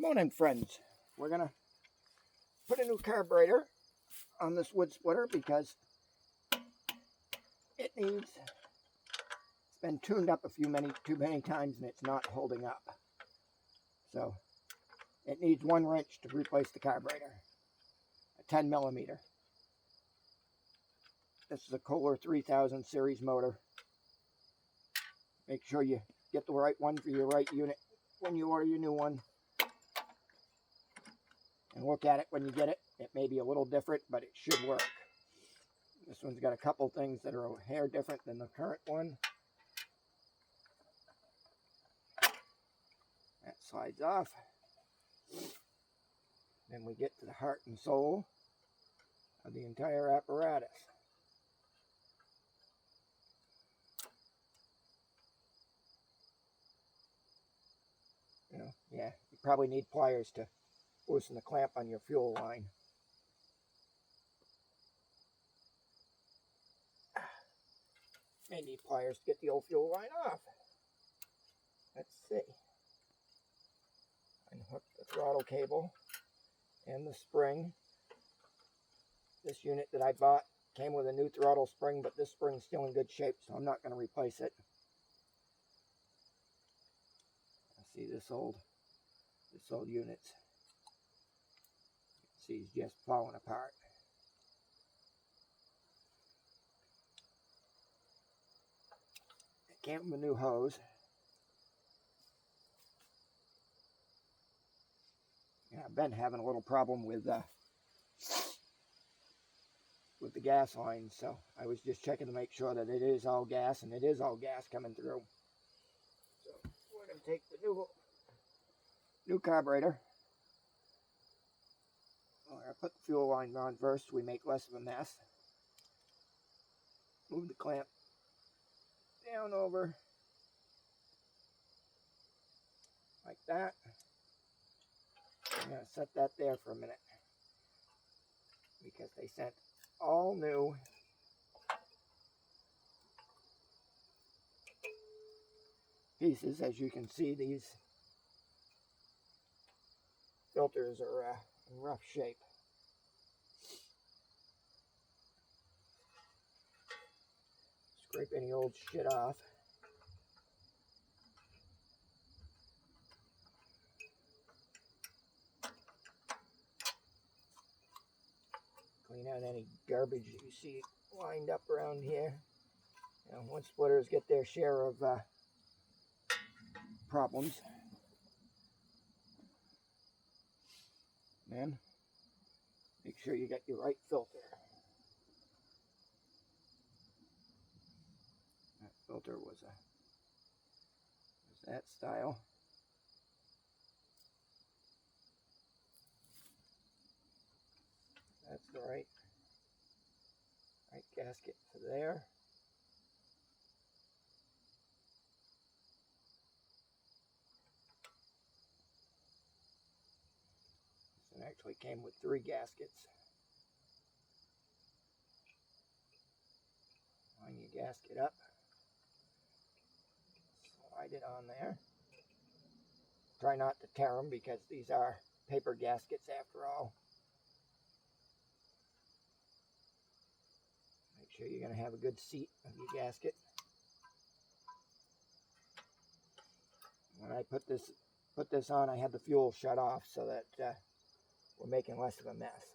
Morning, friends. We're going to put a new carburetor on this wood splitter because it's been tuned up too many times and it's not holding up. So it needs 1 wrench to replace the carburetor, a 10 millimeter. This is a Kohler 3000 series motor. Make sure you get the right one for your right unit when you order your new one. And look at it when you get it. It may be a little different, but it should work. This one's got a couple things that are a hair different than the current one. That slides off. Then we get to the heart and soul of the entire apparatus. You probably need pliers to loosen the clamp on your fuel line. May need pliers to get the old fuel line off. Let's see. Unhook the throttle cable and the spring. This unit that I bought came with a new throttle spring, but this spring's still in good shape, so I'm not going to replace it. See this old unit. See, it's just falling apart. It came with a new hose. Yeah, I've been having a little problem with the gas line, so I was just checking to make sure that it is all gas, and it is all gas coming through. So we're going to take the new carburetor. We're going to put the fuel line on first so we make less of a mess. Move the clamp down over like that. I'm going to set that there for a minute because they sent all new pieces. As you can see, these filters are in rough shape. Scrape any old shit off. Clean out any garbage that you see lined up around here. You know, wood splitters get their share of problems. Then make sure you get your right filter. That filter was that style. That's the right gasket for there. This one actually came with 3 gaskets. Line your gasket up. Slide it on there. Try not to tear them because these are paper gaskets after all. Make sure you're going to have a good seat of your gasket. When I put this on, I had the fuel shut off so that we're making less of a mess.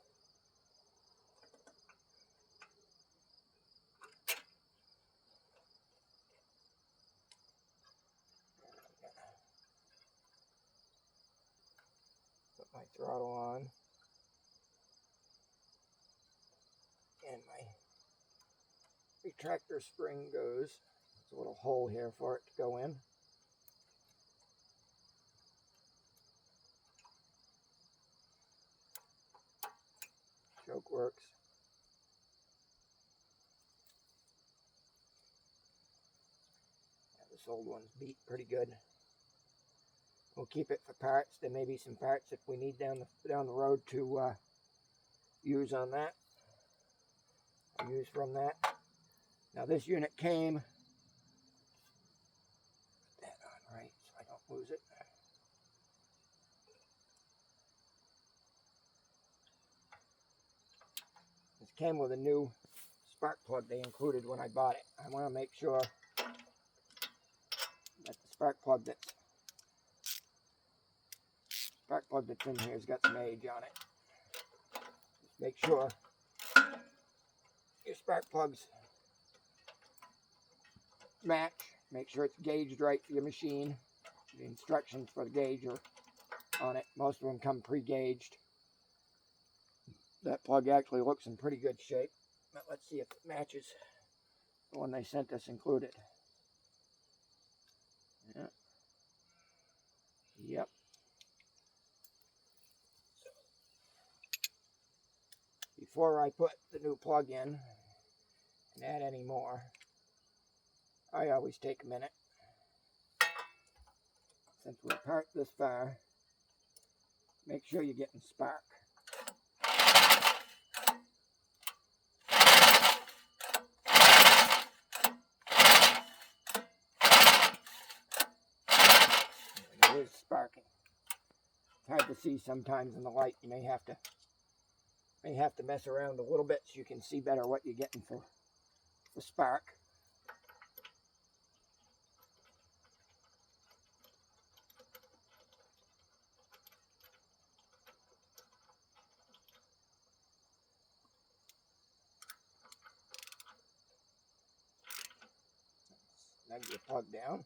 Put my throttle on. And my retractor spring goes. There's a little hole here for it to go in. Choke works. Yeah, this old one's beat pretty good. We'll keep it for parts. There may be some parts if we need down the road to use on that. Or use from that. Now this unit came. Put that on right so I don't lose it. came with a new spark plug they included when I bought it. I want to make sure that the spark plug that's in here has got some age on it. Just make sure your spark plugs match. Make sure it's gauged right for your machine. The instructions for the gauge are on it. Most of them come pre-gauged. That plug actually looks in pretty good shape. But let's see if it matches the one they sent us included. Yeah. Yep. So, before I put the new plug in and add any more, I always take a minute. Since we're apart this far, make sure you're getting spark. It is sparking. It's hard to see sometimes in the light. You may have to mess around a little bit so you can see better what you're getting for the spark. Snug your plug down.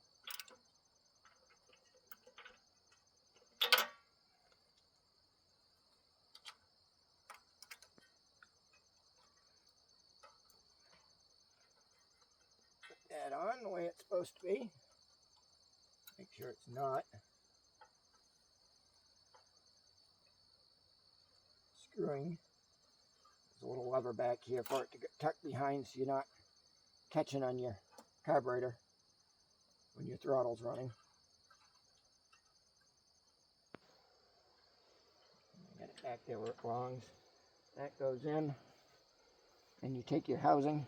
Put that on the way it's supposed to be. Make sure it's not. Screwing. There's a little lever back here for it to get tucked behind so you're not catching on your carburetor when your throttle's running. Get it back there where it belongs. That goes in, and you take your housing.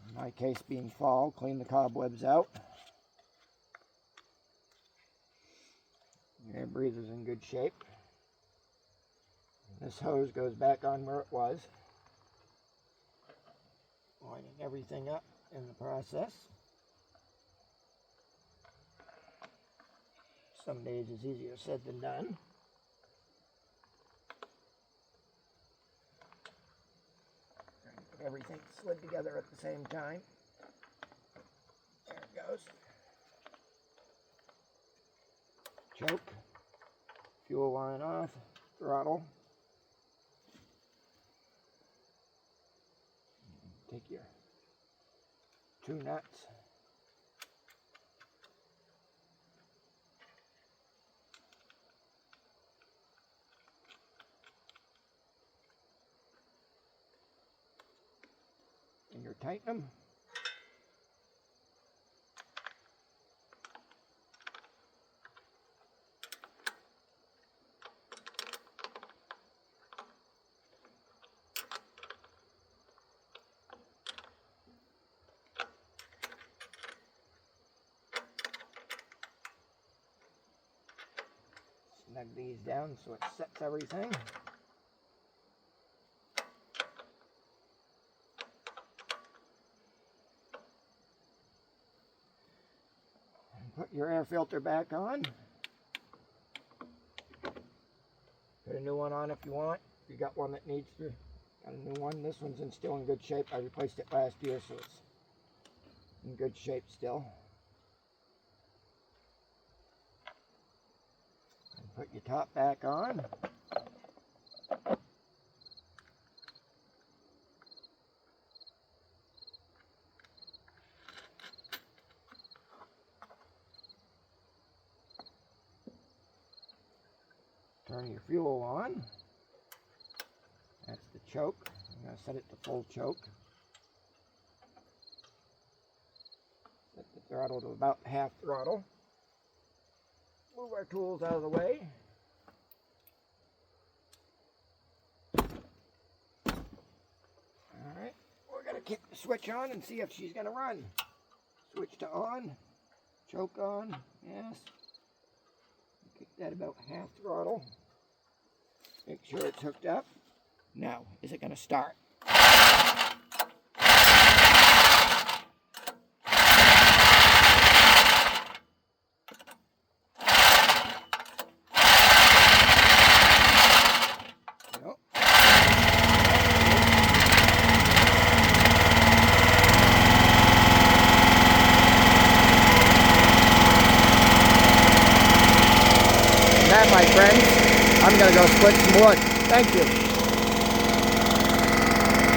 In my case being fall, clean the cobwebs out. Your air breather's in good shape. This hose goes back on where it was. Lining everything up in the process. Some days is easier said than done. Trying to get everything slid together at the same time. There it goes. Choke. Fuel line off. Throttle. Take your 2 nuts. And you tighten them. Snug these down so it sets everything. And put your air filter back on. Put a new one on if you want. If you got one that needs to, got a new one. This one's still in good shape. I replaced it last year, so it's in good shape still. Put your top back on. Turn your fuel on. That's the choke. I'm going to set it to full choke. Set the throttle to about half throttle. Move our tools out of the way. Alright, we're going to kick the switch on and see if she's going to run. Switch to on, choke on, yes. Kick that about half throttle. Make sure it's hooked up. Now, is it going to start? Nope. And that, my friends, I'm going to go split some wood. Thank you.